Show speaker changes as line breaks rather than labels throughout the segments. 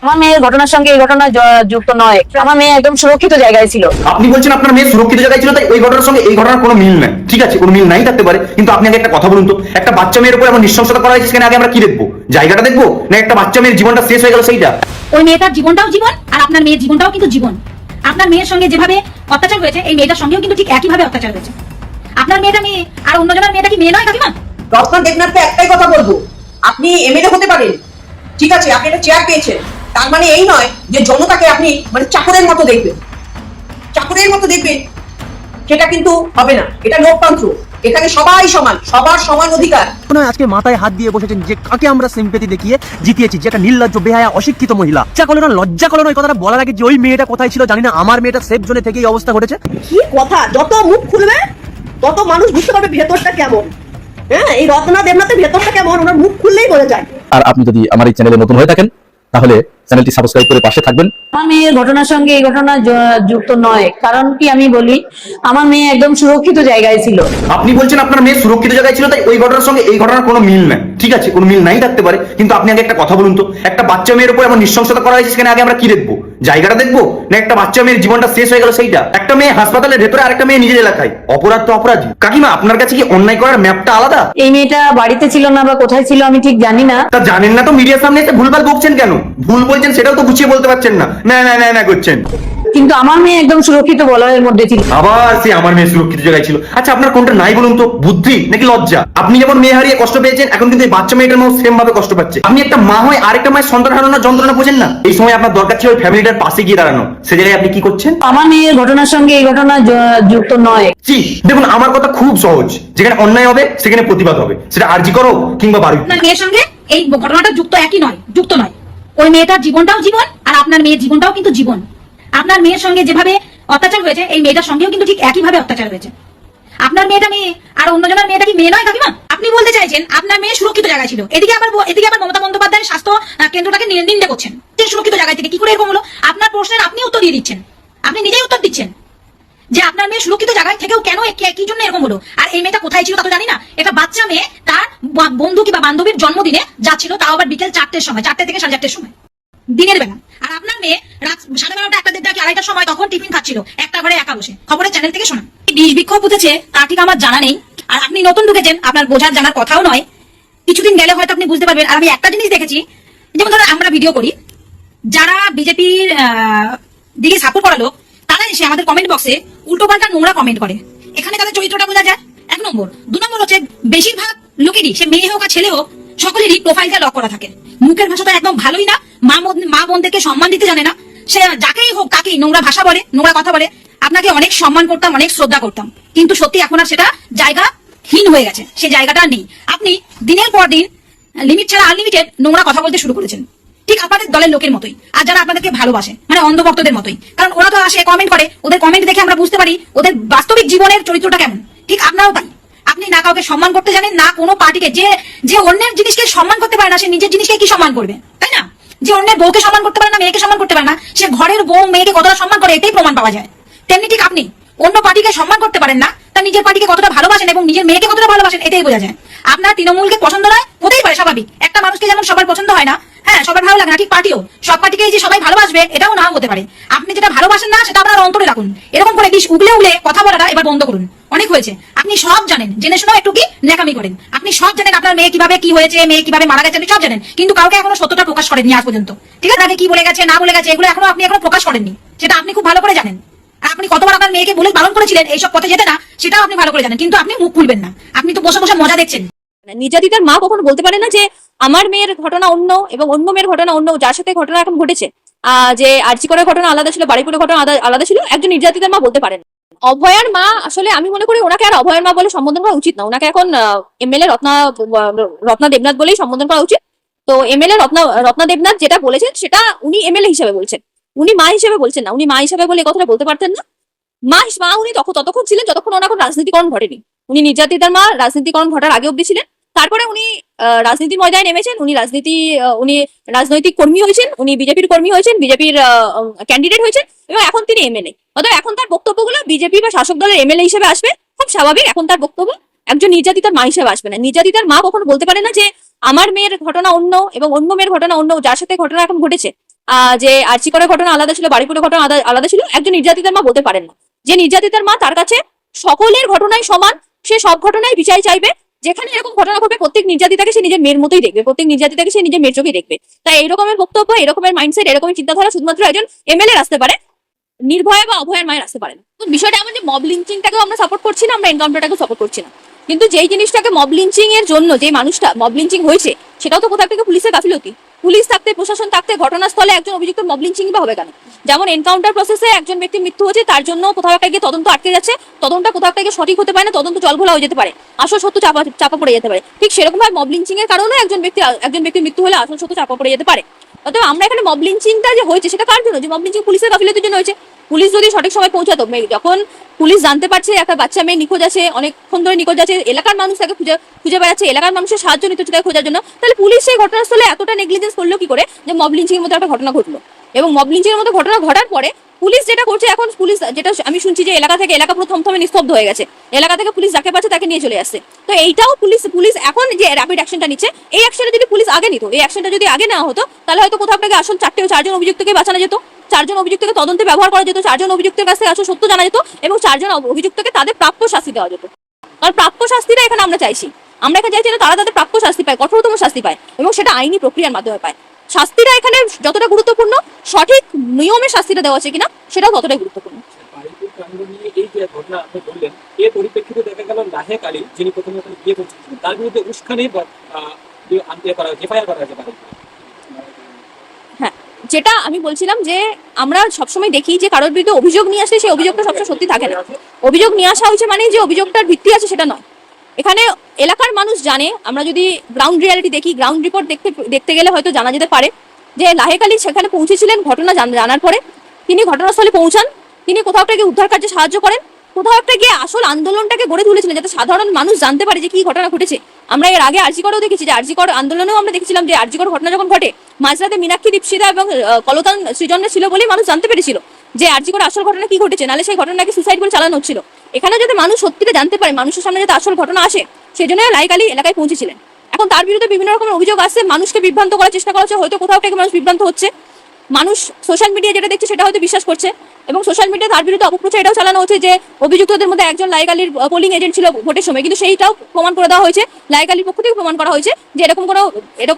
আমার মেয়ের ঘটনার সঙ্গে এই ঘটনা যুক্ত নয়। আমার মেয়ে একদম সুরক্ষিত জায়গায় ছিল।
আপনি বলছেন আপনার মেয়ে সুরক্ষিত জায়গায় ছিল, তাই ওই ঘটনার সঙ্গে এই ঘটনার কোনো মিল নাই। ঠিক আছে, কোনো মিল নাই থাকতে পারে, কিন্তু আপনি আগে একটা কথা বলুন তো, একটা বাচ্চা মেয়ের উপর এমন নৃশংসতা করা হয়েছে, সেখানে আগে আমরা কি দেখবো? জায়গাটা দেখবো, না একটা বাচ্চা মেয়ের জীবনটা শেষ হয়ে গেল সেইটা?
ওই মেয়েটার জীবনটাও জীবন, আর আপনার মেয়ের জীবনটাও কিন্তু জীবন। আপনার মেয়ের সঙ্গে যেভাবে অত্যাচার হয়েছে, এই মেয়েটার সঙ্গেও কিন্তু ঠিক একইভাবে অত্যাচার হয়েছে। আপনার মেয়েটা মেয়ে, আর অন্যজনের মেয়েটা কি মেয়ে নয় কাকিমা?
রত্না দেবনাথকে একটাই কথা বলবো, আপনি এমএলএ হতে পারেন, ঠিক আছে, আপনি একটা চেয়ার পেয়েছেন, তার মানে এই নয় যে জনতাকে আপনি মানে চাকরের মতো দেখবেন। চাকরের মতো দেখবেন সেটা কিন্তু হবে না। এটা লোকতন্ত্র, এখানে সবাই সমান, সবার সমান অধিকার।
আজকে মাথায় হাত দিয়ে বসেছেন যে কাকে আমরা সিম্পেথি দেখিয়ে জিতিয়েছি, যে একটা নির্লজ্জ বেহায়া অশিক্ষিত মহিলা। লজ্জা করলো না ওই কথাটা বলার আগে যে ওই মেয়েটা কোথায় ছিল জানি না, আমার মেয়েটা সেফ জোনে থেকে এই অবস্থা ঘটেছে।
কি কথা, যত মুখ খুলবে তত মানুষ বুঝতে পারবে ভেতরটা কেমন। হ্যাঁ, এই রত্না দেবনাথের ভেতরটা কেমন ওনার মুখ খুললেই বোঝা যায়।
আর আপনি যদি আমার এই চ্যানেলে নতুন হয়ে থাকেন তাহলে চ্যানেলটি সাবস্ক্রাইব করে পাশে থাকবেন।
আমার মেয়ের ঘটনার সঙ্গে এই ঘটনা যুক্ত নয়। কারণ কি আমি বলি, আমার মেয়ে একদম সুরক্ষিত জায়গায় ছিল।
আপনি বলছেন আপনার মেয়ে সুরক্ষিত জায়গায় ছিল, তাই ওই ঘটনার সঙ্গে এই ঘটনার কোনো মিল নাই। ঠিক আছে, কোনো মিল নাই থাকতে পারে, কিন্তু আপনি আগে একটা কথা বলুন তো, একটা বাচ্চা মেয়ের উপর এমন নৃশংসতা করা হয়েছে, সেখানে আগে আমরা কি দেখবো? জায়গাটা দেখবো, না একটা বাচ্চা মেয়ের জীবনটা শেষ হয়ে গেল সেইটা? একটা মেয়ে হাসপাতালের ভেতরে, আরেকটা মেয়ে নিজের এলাকায়। অপরাধ তো অপরাধী। কাকিমা, আপনার কাছে কি অন্যায় করার ম্যাপটা আলাদা?
এই মেয়েটা বাড়িতে ছিল না বা কোথায় ছিল আমি ঠিক জানি না।
তা জানেন না তো মিডিয়ার সামনে এসে ভুলভাল বকছেন কেন? ভুল বলছেন সেটাও তো গুছিয়ে বলতে পারছেন না, না না না না করছেন।
কিন্তু আমার মেয়ে একদম সুরক্ষিত বলয়ের মধ্যে ছিল।
আবার সে আমার মেয়ে সুরক্ষিত জায়গায় ছিল। আচ্ছা, আপনার কোনটা নাই বলুন তো, বুদ্ধি নাকি লজ্জা? আপনি যেমন মেয়ে হারিয়ে কষ্ট পেয়েছেন, এখন কিন্তু এই বাচ্চা মেয়েটার মতো সেম ভাবে কষ্ট পাচ্ছে। আপনি একটা মা হয়ে আরেকটা মায়ের সন্তান হারানোর যন্ত্রণা বোঝেন না? এই সময় আপনার দরকার ছিল ওই ফ্যামিলিটার পাশে গিয়ে দাঁড়ানো, সে জায়গায় আপনি কি করছেন?
আমার মেয়ের ঘটনার সঙ্গে এই ঘটনা যুক্ত নয়।
জি, দেখুন আমার কথা খুব সহজ, যেখানে অন্যায় হবে সেখানে প্রতিবাদ হবে, সেটা আরজি করো কিংবা বাড়ি।
আপনার মেয়ের সঙ্গে এই ঘটনাটা যুক্ত একই নয়, যুক্ত নয়। ওই মেয়েটার জীবনটাও জীবন, আর আপনার মেয়ের জীবনটাও কিন্তু জীবন। আপনার মেয়ের সঙ্গে যেভাবে অত্যাচার হয়েছে, এই মেয়েটার সঙ্গেও কিন্তু ঠিক একইভাবে অত্যাচার হয়েছে। আপনার মেয়েটা মেয়ে, আর অন্যজনের মেয়েটা কি মেয়ে নয় কাকিমা? আপনি বলতে চাইছেন আপনার মেয়ে সুরক্ষিত জায়গায় ছিল, এদিকে আবার মমতা বন্দ্যোপাধ্যায়ের স্বাস্থ্য কেন্দ্রটাকে নিন্দা করছেন যে সুরক্ষিত জায়গায় থেকে কি করে এরকম হলো। আপনার প্রশ্নের আপনি উত্তর দিয়ে দিচ্ছেন, আপনি নিজেই উত্তর দিচ্ছেন যে আপনার মেয়ে সুরক্ষিত জায়গায় থেকেও কেন কি জন্য এরকম হলো। আর এই মেয়েটা কোথায় ছিল তা তো জানি না। এটা বাচ্চা মেয়ে, তার বন্ধু কিংবা বান্ধবীর জন্মদিনে যাচ্ছিল, তাও আবার বিকেল 4টের সময়, 4টে থেকে 4:30-এর সময়, দিনের বেলা। আর আপনার মেয়ে রাত 12:30, 1টা, 1:30 কি 2:30টার সময় তখন টিফিন খাচ্ছিল একটা ঘরে একা বসে। খবরের চ্যানেল থেকে শোনা। বিষ বিক্ষোভ উঠেছে তা ঠিক আমার জানা নেই। আর আপনি নতুন ঢুকেছেন, আপনার বোঝার জানার কথাও নয়। কিছুদিন গেলে হয়তো আপনি বুঝতে পারবেন। আর আমি একটা জিনিস দেখেছি, যেমন ধরুন আমরা ভিডিও করি, যারা বিজেপির দিকে সাপোর্ট করা লোক, তারা এসে আমাদের কমেন্ট বক্সে উল্টোপাল্টা নোংরা কমেন্ট করে। এখানে তাদের চরিত্রটা বোঝা যায়, 1 নম্বর। 2 নম্বর হচ্ছে বেশিরভাগ লোকেরই, সে মেয়ে হোক আর ছেলে হোক, সকলেরই প্রোফাইলটা লক করা থাকে। মুখের ভাষাটা একদম ভালোই না, মা বোনদেরকে সম্মান দিতে জানে না। সে যাকেই হোক তাকেই নোংরা ভাষা বলে, নোংরা কথা বলে। আপনাকে অনেক সম্মান করতাম, অনেক শ্রদ্ধা করতাম, কিন্তু সত্যি এখন আর সেটা জায়গাহীন হয়ে গেছে, সে জায়গাটা নেই। আপনি দিনের পর দিন লিমিট ছাড়া আনলিমিটেড নোংরা কথা বলতে শুরু করেছেন, ঠিক আপনাদের দলের লোকের মতোই, আর যারা আপনাদেরকে ভালোবাসে, মানে অন্ধভক্তদের মতোই। কারণ ওরা তো আসে কমেন্ট করে, ওদের কমেন্ট দেখে আমরা বুঝতে পারি ওদের বাস্তবিক জীবনের চরিত্রটা কেমন। ঠিক আপনারাও তাই। আপনি না কাউকে সম্মান করতে জানেন না, কোনো পার্টিকে। যে অন্যের জিনিসকে সম্মান করতে পারে না, সে নিজের জিনিসকে কি সম্মান করবে, তাই না? যে অন্যের বউকে সম্মান করতে পারে না, মেয়েকে সম্মান করতে পারে না, সে ঘরের বউ মেয়েকে কতটা সম্মান করে, এটাই প্রমাণ পাওয়া যায়। তেমনি ঠিক আপনি অন্য পার্টিকে সম্মান করতে পারেন না, তার নিজের পার্টিকে কতটা ভালোবাসেন এবং নিজের মেয়েকে কতটা ভালোবাসেন, এটাই বোঝা যায়। আপনার তৃণমূলকে পছন্দ নয়, হতেই পারে, স্বাভাবিক। একটা মানুষকে যেমন সবার পছন্দ হয় না, হ্যাঁ, সবার ভালো লাগে না, ঠিক পার্টিও সব পার্টিকেই যে সবাই ভালোবাসবে এটাও নাও হতে পারে। আপনি যেটা ভালোবাসেন না, সেটা আপনার অন্তরে রাখুন। এরকম করে বিষ উগলে উগলে কথা বলাটা এবার বন্ধ করুন, অনেক হয়েছে। আপনি সব জানেন, জেনে শুনেও একটু কি ন্যাকামি করেন। আপনি সব জানেন আপনার মেয়ে কিভাবে কি হয়েছে, মেয়ে কিভাবে মারা গেছে, আপনি সব জানেন, কিন্তু কাউকে এখনো সত্যটা প্রকাশ করেননি আজ পর্যন্ত। ঠিক আছে, আগে কি বলে গেছে না বলে গেছে, এগুলো আপনি এখনো প্রকাশ করেননি, সেটা আপনি খুব ভালো করে জানেন। আর আপনি কতবার আপনার মেয়েকে বলে পালন করেছিলেন এইসব পথে যেতে না, সেটাও আপনি ভালো করে জানেন, কিন্তু আপনি মুখ খুলবেন না। আপনি তো বসে বসে মজা দেখছেন।
নির্যাতিতার মা কখনো বলতে পারে না যে আমার মেয়ের ঘটনা অন্য এবং অন্য মেয়ের ঘটনা অন্য, যার সাথে ঘটনা এখন ঘটেছে, যে আরজি করার ঘটনা আলাদা ছিল, বাড়িপুরের ঘটনা আলাদা ছিল, একজন নির্যাতিতার মা বলতে পারেন। অভয়ার মা, আসলে আমি মনে করি ওনাকে আর অভয়ার মা বলে সম্বোধন করা উচিত না। ওনাকে এখন এমএলএ রত্না দেবনাথ বলেই সম্বোধন করা উচিত। তো এমএলএ রত্না দেবনাথ যেটা বলেছেন সেটা উনি এমএলএ হিসেবে বলছেন, উনি মা হিসেবে বলছেন না। উনি মা হিসেবে বলে এই কথাটা বলতে পারতেন না। মা উনি ততক্ষণ ছিলেন যতক্ষণ ওনার কোনো রাজনীতিকরণ ঘটেনি। উনি নির্যাতিতার মা রাজনীতিকরণ ঘটার আগে অব্দি ছিলেন। তারপরে উনি রাজনীতির ময়দানে নেমেছেন, উনি রাজনৈতিক কর্মী হয়েছেন, উনি বিজেপির কর্মী হয়েছেন, বিজেপির ক্যান্ডিডেট হয়েছেন, এবং এখন তিনি এমএলএ। অতএব এখন তার বক্তব্যগুলো বিজেপি বা শাসক দলের এমএলএ হিসেবে আসবে, খুব স্বাভাবিক। এখন তার বক্তব্য একজন নির্যাতিতার মা হিসেবে আসবে না। নির্যাতিতার মা কখনো বলতে পারে না যে আমার মেয়ের ঘটনা অন্য এবং অন্য মেয়ের ঘটনা অন্য, যার সাথে ঘটনা এখন ঘটেছে, যে আরজি করের ঘটনা আলাদা ছিল, বাড়িপুরের ঘটনা আলাদা ছিল, একজন নির্যাতিতার মা বলতে পারেন না। যে নির্যাতিতার মা, তার কাছে সকলের ঘটনাই সমান, সে সব ঘটনায় বিচার চাইবে। যেখানে এরকম ঘটনা ঘটবে প্রত্যেক নির্যাতিতাকে সে নিজের মেয়ের মতোই দেখবে, প্রত্যেক নির্যাতিতাকে সে নিজের মেয়ের চোখেই দেখবে। তাই এরকমের বক্তব্য, এরকমের মাইন্ডসেট, এরকমের চিন্তাধারা শুধুমাত্র একজন এমএলএ আসতে পারে, নির্ভয়া বা অভয়ার মায়ের আসতে পারে না। তো বিষয়টা এমন যে মব লিঞ্চিংটাকেও আমরা সাপোর্ট করছি না, আমরা এনকাউন্টারটাকেও সাপোর্ট করছি না, কিন্তু যেই জিনিসটাকে মব লিঞ্চিং এর জন্য যে মানুষটা মব লিঞ্চিং হয়েছে, সেটাও তো কোথাও থেকে পুলিশের গাফিলতি। পুলিশ থাকতে, প্রশাসন থাকতে ঘটনাস্থলে একজন অভিযুক্ত মব লিঞ্চিং বা হবে কেন? যেমন এনকাউন্টার প্রসেসে একজন ব্যক্তির মৃত্যু হয়েছে, তার জন্য কোথাও একটা গিয়ে তদন্ত আটকে যাচ্ছে, তদন্তটা কোথাও একটা গিয়ে সঠিক হতে পারে না, তদন্ত জলঘোলা হয়ে যেতে পারে, আসল সত্য চাপা পড়ে যেতে পারে। ঠিক সেরকম ভাবে মব লিঞ্চিং এর কারণে একজন ব্যক্তির মৃত্যু হলে আসল সত্য চাপা পড়ে যেতে পারে। অতএব আমরা এখানে মব লিঞ্চিংটা যে হয়েছে সেটা কার জন্য? যে মব লিঞ্চিং পুলিশের গাফিলতির জন্য হয়েছে। পুলিশ যদি সঠিক সময় পৌঁছাতো, যখন পুলিশ জানতে পারছে একটা বাচ্চা মেয়ে নিখোঁজ আছে, অনেকক্ষণ ধরে নিখোঁজ আছে, এলাকার মানুষ তাকে খুঁজে বেড়াচ্ছে, এলাকার মানুষের সাহায্য নিতে হচ্ছে তাকে খোঁজার জন্য, তাহলে পুলিশ সেই ঘটনাস্থলে এতটা নেগলিজেন্স করলো কি করে যে মব লিঞ্চিং এর মতো একটা ঘটনা ঘটলো? এবং মব লিঞ্চিং এর মতো ঘটনা ঘটার পরে পুলিশ যেটা করছে, এখন পুলিশ যেটা আমি শুনছি যে এলাকা পুরো থমথমে নিস্তব্ধ হয়ে গেছে, এলাকা থেকে পুলিশ যাকে পাচ্ছে তাকে নিয়ে চলে আসছে। তো এইটাও পুলিশ এখন যে র্যাপিড অ্যাকশনটা নিচ্ছে, এই অ্যাকশনে যদি পুলিশ আগে নিত, এই অ্যাকশনটা যদি আগে নেওয়া হতো, তাহলে হয়তো কোথাও থেকে আসল 4জন অভিযুক্তকে বাঁচানো যেত, 4জন অভিযুক্তকে তদন্তে ব্যবহার করা যেত, 4জন অভিযুক্তের কাছ থেকে আসল সত্য জানা যেত, এবং 4জন অভিযুক্তকে তাদের প্রাপ্য শাস্তি দেওয়া যেত। কারণ প্রাপ্য শাস্তিটা এখানে আমরা চাইছি, আমরা এখানে চাইছি না তারা তাদের প্রাপ্য শাস্তি পায়, কঠোরতম শাস্তি পায়, এবং সেটা আইনি প্রক্রিয়ার মাধ্যমে পায়। শাস্তিটা এখানে যতটা গুরুত্বপূর্ণ, সঠিক নিয়মে শাস্তিটা দেওয়া আছে কিনা সেটাও ততটাই গুরুত্বপূর্ণ।
বারুইপুর কাণ্ড নিয়ে এই যে ঘটনা আপনি বললেন, এর পরিপ্রেক্ষিতে দেখা গেল লাহেক আলী, যিনি প্রথমে ওখানে বিয়ে করছিলেন, তার বিরুদ্ধে উস্কানি এফআইআর করা হয়েছে বারুইপুরে।
হ্যাঁ, যেটা আমি বলছিলাম যে আমরা সবসময় দেখি যে কারোর বিরুদ্ধে অভিযোগ নিয়ে আসলে সেই অভিযোগটা সবসময় সত্যি থাকে না। অভিযোগ নিয়ে আসা হয়েছে মানে যে অভিযোগটার ভিত্তি আছে সেটা নয়। এখানে এলাকার মানুষ জানে, আমরা যদি গ্রাউন্ড রিয়ালিটি দেখি, গ্রাউন্ড রিপোর্ট দেখতে গেলে হয়তো জানা যেতে পারে যে লাহেক আলী সেখানে পৌঁছেছিলেন ঘটনা জানার পরে। তিনি ঘটনাস্থলে পৌঁছান, তিনি কোথাও একটা গিয়ে উদ্ধার কার্যে সাহায্য করেন, কোথাও একটা গিয়ে আসল আন্দোলনটাকে গড়ে তুলেছিলেন যাতে সাধারণ মানুষ জানতে পারে যে কি ঘটনা ঘটেছে। আমরা এর আগে আরজি করেও দেখেছি যে আরজি কর আন্দোলনেও আমরা দেখেছিলাম যে আরজি কর ঘটনা যখন ঘটে, মাঝরাতে মীনাক্ষী, দীপশিতা এবং কলতান সৃজনে ছিল বলেই মানুষ জানতে পেরেছিল যে আরজি কর আসল ঘটনা কি ঘটেছে, নাহলে সেই ঘটনাকে সুসাইড বলে চালানো হচ্ছিল। এখানে যাতে মানুষ সত্যিটা জানতে পারে, মানুষের সামনে যাতে আসল ঘটনা আসে, সেই জন্য লাহেক আলী এলাকায় পৌঁছেছিলেন। এখন তার বিরুদ্ধে বিভিন্ন রকমের অভিযোগ আসছে, মানুষকে বিভ্রান্ত করার চেষ্টা করা হচ্ছে, হয়তো কোথাও থেকে মানুষ বিভ্রান্ত হচ্ছে, মানুষ সোশ্যাল মিডিয়া যেটা দেখছে সেটা হয়তো বিশ্বাস করছে, এবং সোশ্যাল মিডিয়া তার বিরুদ্ধে অপপ্রচার এটাও চালানো হচ্ছে যে অভিযুক্তদের মধ্যে একজন লাহেক আলীর পোলিং এজেন্ট ছিল ভোটের সময়, কিন্তু সেইটাও প্রমাণ করে দেওয়া হয়েছে, লাহেক আলীর পক্ষ থেকে প্রমাণ করা হয়েছে যে এরকম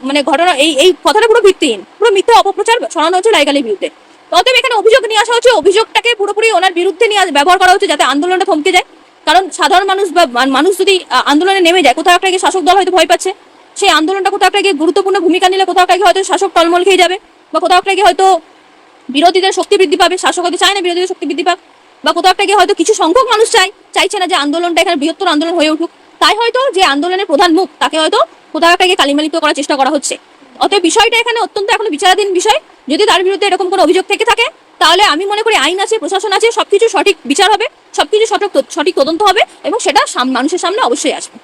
মানে ঘটনা, এই কথাটা পুরো ভিত্তিহীন, পুরো মিথ্যা অপপ্রচার ছড়ানো হচ্ছে লাহেক আলীর বিরুদ্ধে। অতএব এখানে অভিযোগ নিয়ে আসা হচ্ছে, অভিযোগটাকে পুরোপুরি ওনার বিরুদ্ধে নিয়ে ব্যবহার করা হচ্ছে যাতে আন্দোলনটা থমকে যায়। কারণ সাধারণ মানুষ বা মানুষ যদি আন্দোলনে নেমে যায়, কোথাও একটা গিয়ে শাসক দল হয়তো ভয় পাচ্ছে, সেই আন্দোলনটা কোথাও একটা গিয়ে গুরুত্বপূর্ণ ভূমিকা নিলে কোথাও একটা গিয়ে হয়তো শাসক টলমল খেয়ে যাবে, বা কোথাও একটা গিয়ে হয়তো বিরোধীদের শক্তি বৃদ্ধি পাবে, শাসক হয়তো চায় না বিরোধীদের শক্তি বৃদ্ধি পাক, বা কোথাও একটা গিয়ে হয়তো কিছু সংখ্যক মানুষ চাইছে না যে আন্দোলনটা এখানে বৃহত্তর আন্দোলন হয়ে উঠুক, তাই হয়তো যে আন্দোলনের প্রধান মুখ তাকে হয়তো কোথাও একটা গিয়ে কালিমালিপ্ত করার চেষ্টা করা হচ্ছে। অতএব বিষয়টা এখানে অত্যন্ত এখন বিচারাধীন বিষয়। যদি তার বিরুদ্ধে এরকম কোনো অভিযোগ থেকে থাকে, তাহলে আমি মনে করি আইন আছে, প্রশাসন আছে, সবকিছু সঠিক বিচার হবে, সবকিছু সঠিক তদন্ত হবে, এবং সেটা মানুষের সামনে অবশ্যই আসবে।